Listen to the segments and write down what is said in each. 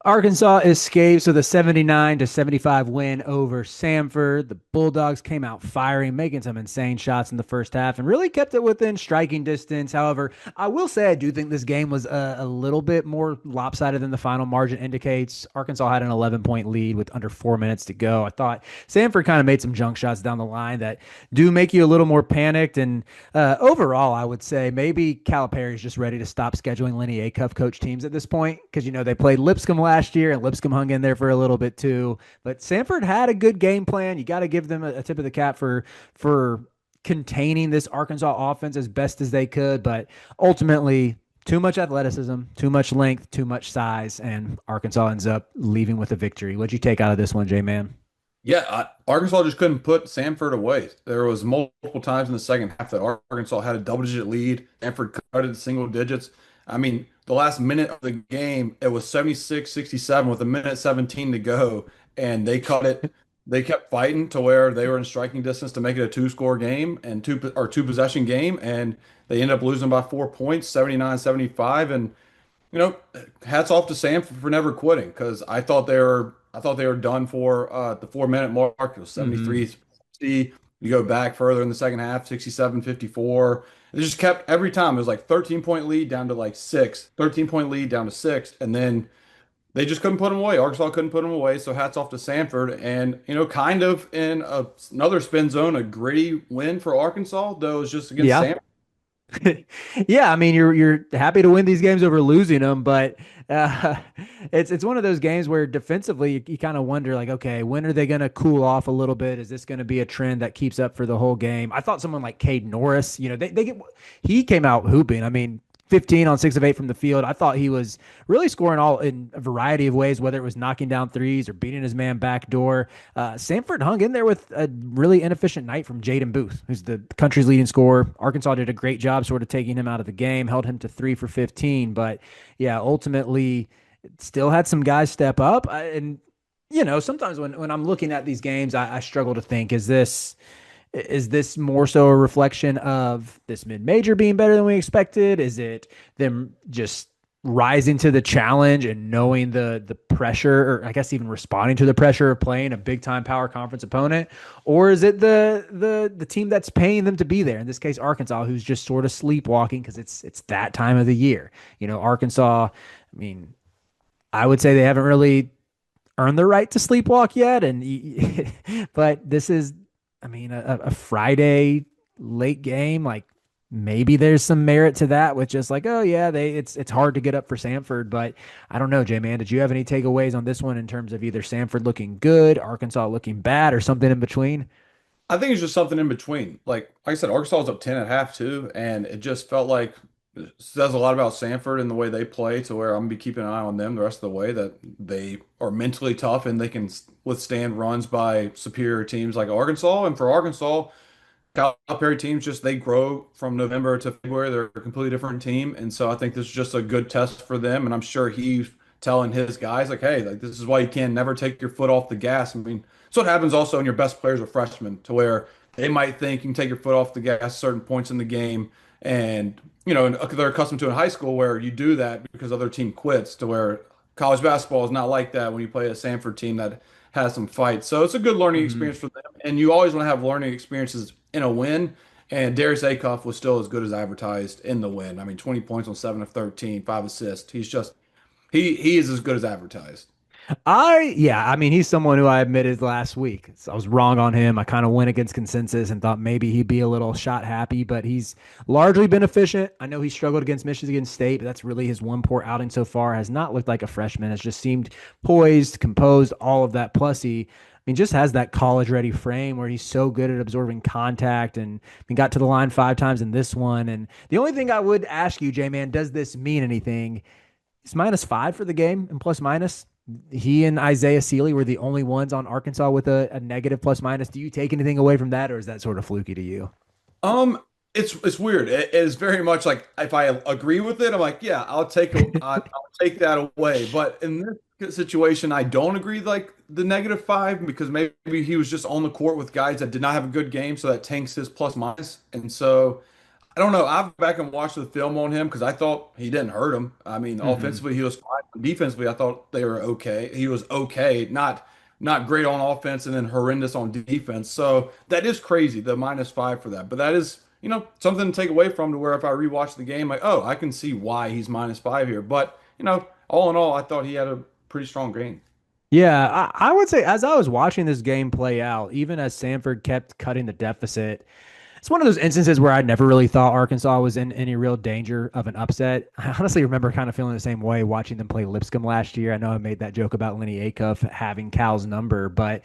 Arkansas escapes with a 79-75 win over Samford. The Bulldogs came out firing, making some insane shots in the first half, and really kept it within striking distance. However, I will say I do think this game was a little bit more lopsided than the final margin indicates. Arkansas had an 11-point lead with under 4 minutes to go. I thought Samford kind of made some junk shots down the line that do make you a little more panicked. And overall, I would say maybe Calipari's just ready to stop scheduling Lenny Acuff coach teams at this point because they played Lipscomb last year and Lipscomb hung in there for a little bit too. But Samford had a good game plan. You got to give them a tip of the cap for containing this Arkansas offense as best as they could. But ultimately, too much athleticism, too much length, too much size, and Arkansas ends up leaving with a victory. What'd you take out of this one, J Man? Yeah, Arkansas just couldn't put Samford away. There was multiple times in the second half that Arkansas had a double-digit lead. Samford cut it to single digits. I mean, the last minute of the game, it was 76-67 with a minute 17 to go, and they cut it. They kept fighting to where they were in striking distance to make it a two-score game and two possession game, and they ended up losing by 4 points, 79-75. And hats off to Sam for never quitting because I thought they were done for the 4 minute mark. It was Mm-hmm. 73-60. You go back further in the second half, 67-54. It just kept every time. It was like 13-point lead down to like six, 13-point lead down to six, and then they just couldn't put them away. Arkansas couldn't put them away. So hats off to Samford. And, kind of in another spin zone, a gritty win for Arkansas, though it was just against Yeah. Samford. Yeah, I mean you're happy to win these games over losing them, but uh, it's one of those games where defensively you kind of wonder like, okay, when are they going to cool off a little bit? Is this going to be a trend that keeps up for the whole game? I thought someone like Cade Norris, he came out hooping. I mean, 15 on 6 of 8 from the field. I thought he was really scoring all in a variety of ways, whether it was knocking down threes or beating his man back door. Samford hung in there with a really inefficient night from Jaden Booth, who's the country's leading scorer. Arkansas did a great job sort of taking him out of the game, held him to 3 for 15. But yeah, ultimately, still had some guys step up. And, sometimes when I'm looking at these games, I struggle to think, is this more so a reflection of this mid-major being better than we expected? Is it them just rising to the challenge and knowing the pressure, or I guess even responding to the pressure of playing a big-time power conference opponent? Or is it the team that's paying them to be there? In this case, Arkansas, who's just sort of sleepwalking because it's that time of the year. Arkansas, I mean, I would say they haven't really earned the right to sleepwalk yet. But this is, I mean, a Friday late game. Like maybe there's some merit to that with just like, oh yeah, it's hard to get up for Samford. But I don't know, J Man. Did you have any takeaways on this one in terms of either Samford looking good, Arkansas looking bad, or something in between? I think it's just something in between. Like I said, Arkansas was up 10 at half too, and it just felt like it says a lot about Samford and the way they play to where I'm gonna be keeping an eye on them the rest of the way that they are mentally tough and they can withstand runs by superior teams like Arkansas. And for Arkansas, Calipari teams just they grow from November to February. They're a completely different team, and so I think this is just a good test for them. And I'm sure he's telling his guys like, "Hey, like this is why you can never take your foot off the gas." I mean, so what happens also when your best players are freshmen, to where they might think you can take your foot off the gas at certain points in the game, and and they're accustomed to in high school where you do that because other team quits. To where college basketball is not like that when you play a Samford team that has some fight. So it's a good learning Mhm. experience for them. And you always want to have learning experiences in a win. And Darius Acuff was still as good as advertised in the win. I mean, 20 points on 7 of 13, 5 assists. He is as good as advertised. Yeah, I mean, he's someone who I admitted last week. So I was wrong on him. I kind of went against consensus and thought maybe he'd be a little shot happy, but he's largely been efficient. I know he struggled against Michigan State, but that's really his one poor outing so far. Has not looked like a freshman. Has just seemed poised, composed, all of that. Plus, he just has that college ready frame where he's so good at absorbing contact and he got to the line 5 times in this one. And the only thing I would ask you, J Man, does this mean anything? It's -5 for the game and plus minus. He and Isaiah Sealy were the only ones on Arkansas with a negative plus minus. Do you take anything away from that, or is that sort of fluky to you? Um, it's weird. It is very much like if I agree with it, I'm like, yeah, I'll take that away. But in this situation, I don't agree like the -5 because maybe he was just on the court with guys that did not have a good game, so that tanks his plus minus. And so I don't know. I've back and watched the film on him because I thought he didn't hurt him. I mean, Hmm. offensively he was fine. Defensively, I thought they were okay. He was okay, not great on offense and then horrendous on defense. So that is crazy, the -5 for that. But that is, something to take away from to where if I rewatch the game, like, oh, I can see why he's -5 here. But, all in all, I thought he had a pretty strong game. Yeah, I would say as I was watching this game play out, even as Samford kept cutting the deficit, it's one of those instances where I never really thought Arkansas was in any real danger of an upset. I honestly remember kind of feeling the same way watching them play Lipscomb last year. I know I made that joke about Lenny Acuff having Cal's number, but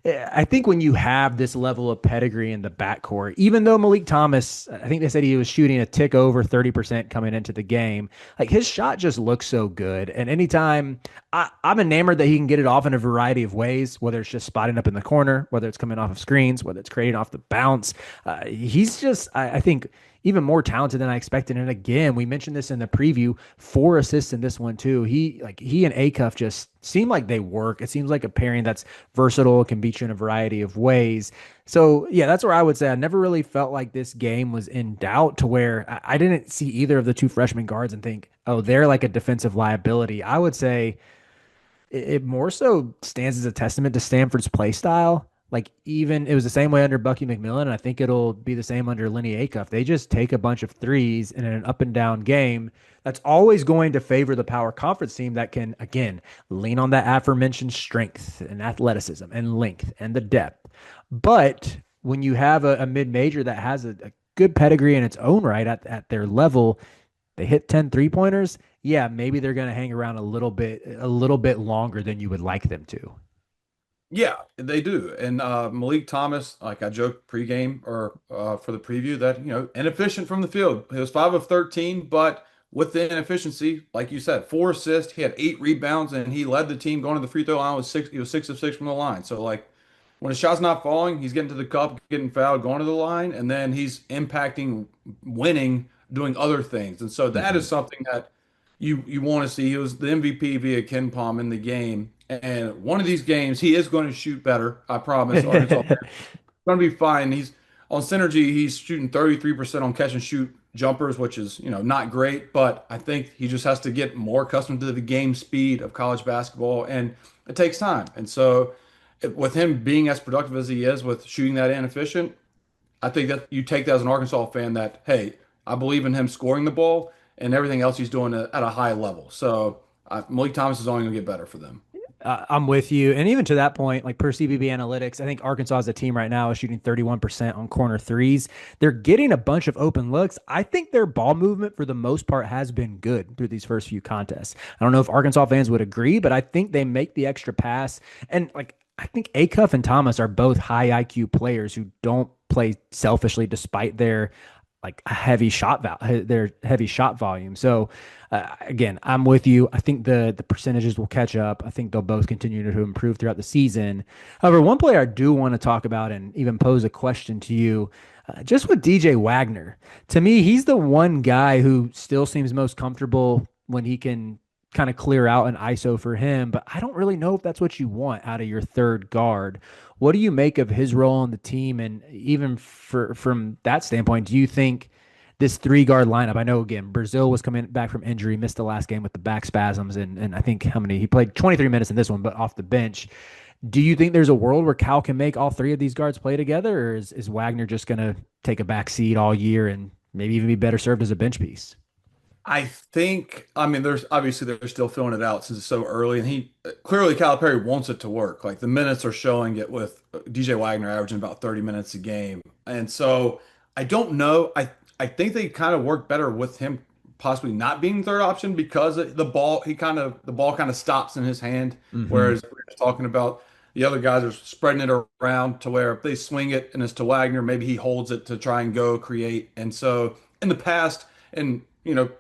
I think when you have this level of pedigree in the backcourt, even though Malik Thomas, I think they said he was shooting a tick over 30% coming into the game, like his shot just looks so good. And anytime I'm enamored that he can get it off in a variety of ways, whether it's just spotting up in the corner, whether it's coming off of screens, whether it's creating off the bounce. He's just, I think, even more talented than I expected. And again, we mentioned this in the preview, 4 assists in this one too. He and Acuff just seem like they work. It seems like a pairing that's versatile, can beat you in a variety of ways. So yeah, that's where I would say I never really felt like this game was in doubt to where I didn't see either of the two freshman guards and think, oh, they're like a defensive liability. I would say it more so stands as a testament to Stanford's play style. Like even it was the same way under Bucky McMillan, and I think it'll be the same under Lenny Acuff. They just take a bunch of threes, and in an up and down game, that's always going to favor the power conference team that can again lean on that aforementioned strength and athleticism and length and the depth. But when you have a mid major that has a good pedigree in its own right at their level, they hit 10 3-pointers, yeah, maybe they're going to hang around a little bit longer than you would like them to. Yeah, they do. And Malik Thomas, like I joked pregame or for the preview that, inefficient from the field. He was 5 of 13, but with the inefficiency, like you said, 4 assists, he had 8 rebounds, and he led the team going to the free throw line with six. He was 6 of 6 from the line. So like when his shot's not falling, he's getting to the cup, getting fouled, going to the line, and then he's impacting winning, doing other things. And so that Hmm. is something that you want to see. He was the MVP via Ken Palm in the game. And one of these games, he is going to shoot better. I promise. Arkansas going to be fine. He's on Synergy. He's shooting 33% on catch and shoot jumpers, which is, not great, but I think he just has to get more accustomed to the game speed of college basketball, and it takes time. And so, with him being as productive as he is with shooting that inefficient, I think that you take that as an Arkansas fan that, hey, I believe in him scoring the ball and everything else he's doing at a high level. So, Malik Thomas is only going to get better for them. I'm with you. And even to that point, like per CBB analytics, I think Arkansas as a team right now is shooting 31% on corner threes. They're getting a bunch of open looks. I think their ball movement for the most part has been good through these first few contests. I don't know if Arkansas fans would agree, but I think they make the extra pass. And like, I think Acuff and Thomas are both high IQ players who don't play selfishly despite their like their heavy shot volume. So again, I'm with you. I think the percentages will catch up. I think they'll both continue to improve throughout the season. However, one player I do want to talk about and even pose a question to you, just with DJ Wagner. To me, he's the one guy who still seems most comfortable when he can kind of clear out an ISO for him, but I don't really know if that's what you want out of your third guard. What do you make of his role on the team? And even from that standpoint, do you think this three guard lineup? I know again, Brazil was coming back from injury, missed the last game with the back spasms, and I think how many he played 23 minutes in this one, but off the bench. Do you think there's a world where Cal can make all three of these guards play together, or is Wagner just gonna take a back seat all year and maybe even be better served as a bench piece? I think, I mean, there's obviously they're still filling it out since it's so early, and he clearly Calipari wants it to work. Like the minutes are showing it with DJ Wagner averaging about 30 minutes a game, and so I don't know. I think they kind of work better with him possibly not being third option because the ball kind of stops in his hand, Mm-hmm. whereas we're just talking about the other guys are spreading it around to where if they swing it and it's to Wagner, maybe he holds it to try and go create, and so in the past. And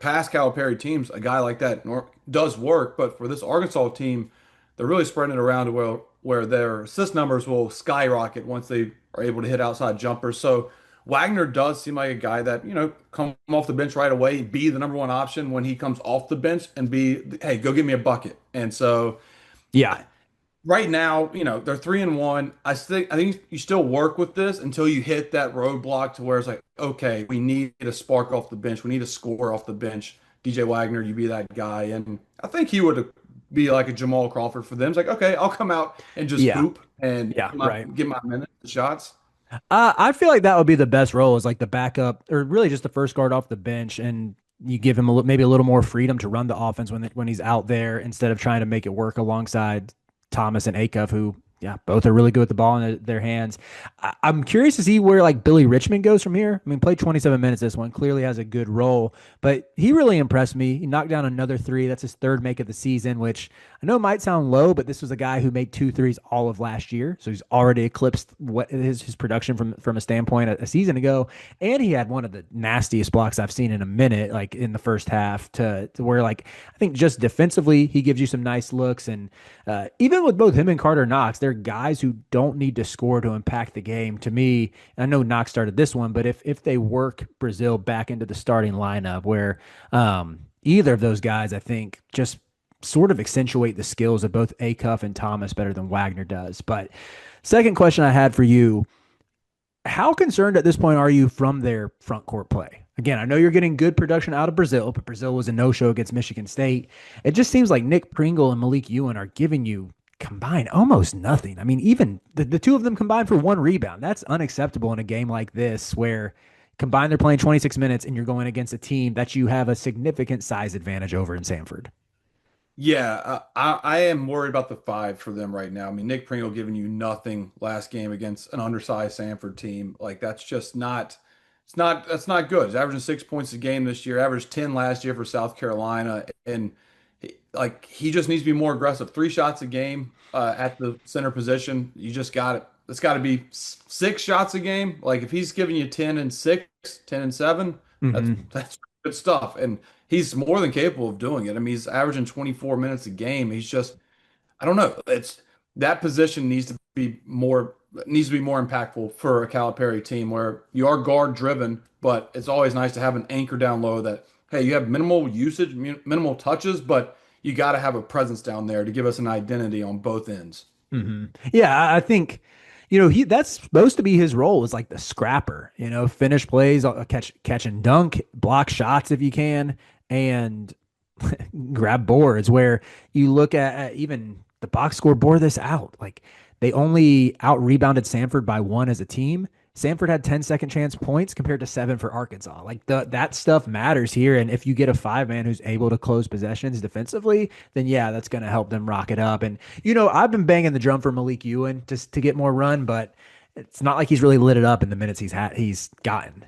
past Calipari teams, a guy like that does work. But for this Arkansas team, they're really spreading it around to where their assist numbers will skyrocket once they are able to hit outside jumpers. So Wagner does seem like a guy that, come off the bench right away, be the number one option when he comes off the bench and be, hey, go get me a bucket. And so Yeah. right now, they're 3-1. I think you still work with this until you hit that roadblock to where it's like, okay, we need a spark off the bench. We need a score off the bench. DJ Wagner, you be that guy. And I think he would be like a Jamal Crawford for them. It's like, okay, I'll come out and just Yeah. hoop and Yeah. Right. get my minutes, shots. I feel like that would be the best role is like the backup or really just the first guard off the bench, and you give him maybe a little more freedom to run the offense when he's out there instead of trying to make it work alongside Thomas and Acuff, who yeah both are really good with the ball in their hands. I'm curious to see where like Billy Richmond goes from here. I mean, played 27 minutes this one, clearly has a good role, but he really impressed me. He knocked down another three. That's his third make of the season, which I know might sound low, but this was a guy who made two threes all of last year. So he's already eclipsed what his production from a standpoint a season ago. And he had one of the nastiest blocks I've seen in a minute, like in the first half, to where like I think just defensively he gives you some nice looks. And even with both him and Carter Knox, they're guys who don't need to score to impact the game. To me, I know Knox started this one, but if they work Brazil back into the starting lineup where either of those guys, I think just sort of accentuate the skills of both Acuff and Thomas better than Wagner does. But second question I had for you, how concerned at this point are you from their front court play? Again, I know you're getting good production out of Brazil, but Brazil was a no-show against Michigan State. It just seems like Nick Pringle and Malik Ewan are giving you combined almost nothing. I mean, even the two of them combined for one rebound. That's unacceptable in a game like this where combined they're playing 26 minutes and you're going against a team that you have a significant size advantage over in Samford. Yeah, I am worried about the five for them right now. I mean, Nick Pringle giving you nothing last game against an undersized Samford team. Like that's just not, that's not good. He's averaging 6 points a game this year, averaged 10 last year for South Carolina. And like he just needs to be more aggressive. 3 shots a game at the center position. You just got it. It's got to be 6 shots a game. Like if he's giving you 10 and 6, 10 and 7, Mm-hmm. that's good stuff. And he's more than capable of doing it. I mean, he's averaging 24 minutes a game. He's just, I don't know. It's that position needs to be more impactful for a Calipari team where you are guard driven, but it's always nice to have an anchor down low that hey, you have minimal usage, minimal touches, but you got to have a presence down there to give us an identity on both ends. Hmm. Yeah, I think he that's supposed to be his role is like the scrapper. Finish plays, catch and dunk, block shots if you can, and grab boards. Where you look at even the box score bore this out. Like they only out rebounded Samford by one as a team. Samford had 10 second chance points compared to 7 for Arkansas. Like that stuff matters here. And if you get a 5 man who's able to close possessions defensively, then yeah, that's going to help them rock it up. And, I've been banging the drum for Malik Ewan to get more run, but it's not like he's really lit it up in the minutes he's gotten.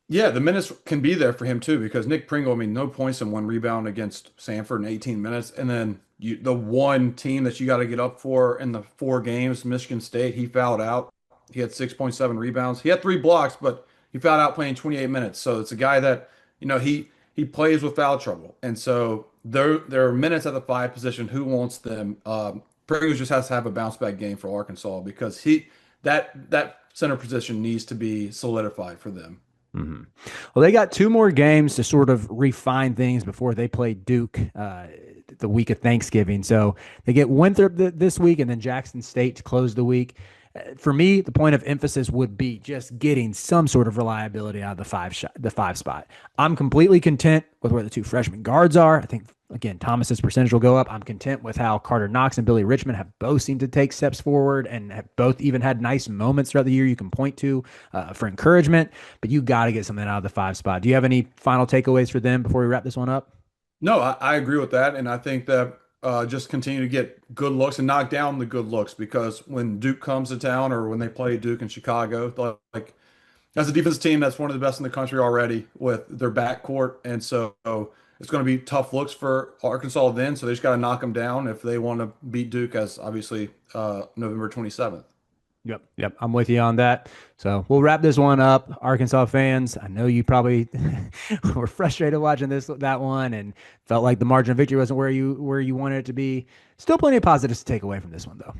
Yeah, the minutes can be there for him too because Nick Pringle, I mean, no points and 1 rebound against Samford in 18 minutes. And then the one team that you got to get up for in the 4 games, Michigan State, he fouled out. He had 6.7 rebounds. He had 3 blocks, but he fouled out playing 28 minutes. So it's a guy that, he plays with foul trouble. And so there are minutes at the 5 position. Who wants them? Pringle just has to have a bounce back game for Arkansas because that center position needs to be solidified for them. Hmm. Well, they got two more games to sort of refine things before they play Duke the week of Thanksgiving. So they get Winthrop this week and then Jackson State to close the week. For me, the point of emphasis would be just getting some sort of reliability out of the 5 spot. I'm completely content with where the two freshman guards are. I think again, Thomas's percentage will go up. I'm content with how Carter Knox and Billy Richmond have both seemed to take steps forward and have both even had nice moments throughout the year you can point to for encouragement. But you got to get something out of the 5 spot. Do you have any final takeaways for them before we wrap this one up? No, I agree with that, and I think that just continue to get good looks and knock down the good looks because when Duke comes to town or when they play Duke in Chicago, like that's a defense team that's one of the best in the country already with their backcourt, and so it's going to be tough looks for Arkansas then. So they just got to knock them down if they want to beat Duke, as obviously November 27th. Yep. Yep. I'm with you on that. So we'll wrap this one up. Arkansas fans, I know you probably were frustrated watching that one and felt like the margin of victory wasn't where you wanted it to be. Still plenty of positives to take away from this one though.